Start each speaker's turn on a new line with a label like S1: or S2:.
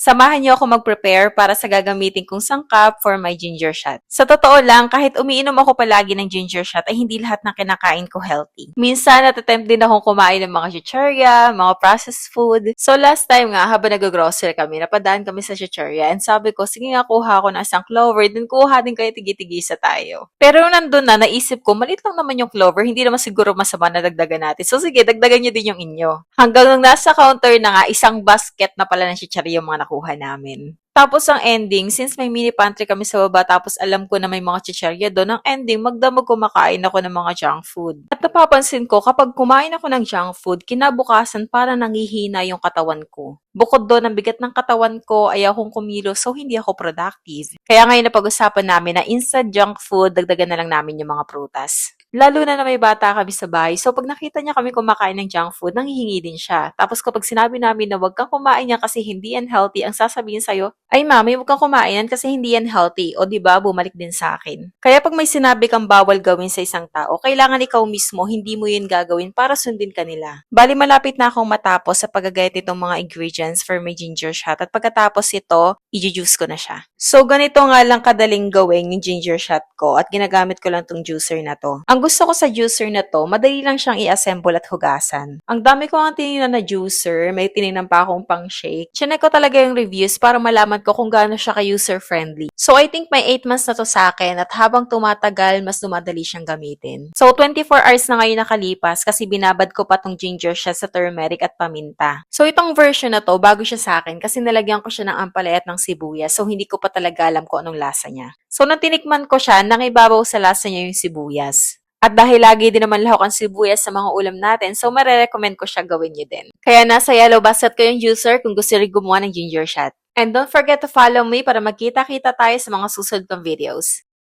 S1: Samahan niyo ako mag-prepare para sa gagamitin kong sangkap for my ginger shot. Sa totoo lang, kahit umiinom ako palagi ng ginger shot ay hindi lahat ng kinakain ko healthy. Minsan, natatempt din akong kumain ng mga chichirya, mga processed food. So last time nga, habang nag-grocery kami, napadaan kami sa chichirya and sabi ko, sige nga kuha ako ng isang clover, then kuha din kayo tigi-tigisa tayo. Pero nandun na, naisip ko, maliit lang naman yung clover, hindi naman siguro masama na dagdagan natin. So sige, dagdagan niyo din yung inyo. Hanggang nung nasa counter na nga, isang basket na pala ng chichirya yung mga nakuha namin. Tapos ang ending, since may mini pantry kami sa baba tapos alam ko na may mga chichirya doon, ang ending, magdamag kumakain ako ng mga junk food. At napapansin ko, kapag kumain ako ng junk food, kinabukasan para nangihina yung katawan ko. Bukod doon, ang bigat ng katawan ko, ayaw kong kumilos, so hindi ako productive. Kaya ngayon napag-usapan namin na instead junk food, dagdagan na lang namin yung mga prutas. Lalo na may bata kami sa bahay. So, pag nakita niya kami kumakain ng junk food, nanghihingi din siya. Tapos, kapag sinabi namin na huwag kang kumain yan kasi hindi yan healthy, ang sasabihin sa'yo, ay mami, huwag kang kumain yan kasi hindi yan healthy. O diba, bumalik din sa akin. Kaya pag may sinabi kang bawal gawin sa isang tao, kailangan ikaw mismo, hindi mo yun gagawin para sundin ka nila. Bali, malapit na akong matapos sa paggagayat itong mga ingredients for my ginger shot. At pagkatapos ito, i-juice ko na siya. So, ganito nga lang kadaling gawin yung ginger shot ko at ginagamit ko lang tong juicer na to. Ang gusto ko sa juicer na to, madali lang siyang i-assemble at hugasan. Ang dami ko ang tinignan na juicer, may tinignan pa akong pang shake. Chinek ko talaga yung reviews para malaman ko kung gaano siya ka-user-friendly. So, I think may 8 months na to sa akin at habang tumatagal, mas dumadali siyang gamitin. So, 24 hours na ngayon nakalipas kasi binabad ko pa tong ginger shot sa turmeric at paminta. So, itong version na to, bago siya sa akin kasi nalagyan ko siya ng ampalaya at ng sibuyas. So, hindi ko pa talaga alam kung anong lasa niya. So, nang tinikman ko siya, nangibabaw sa lasa niya yung sibuyas. At dahil lagi din naman lahok ang sibuyas sa mga ulam natin, so marirecommend ko siya gawin niyo din. Kaya nasa yellow basket ko yung juicer kung gusto rin gumawa ng ginger shot. And don't forget to follow me para magkita-kita tayo sa mga susunod kong videos.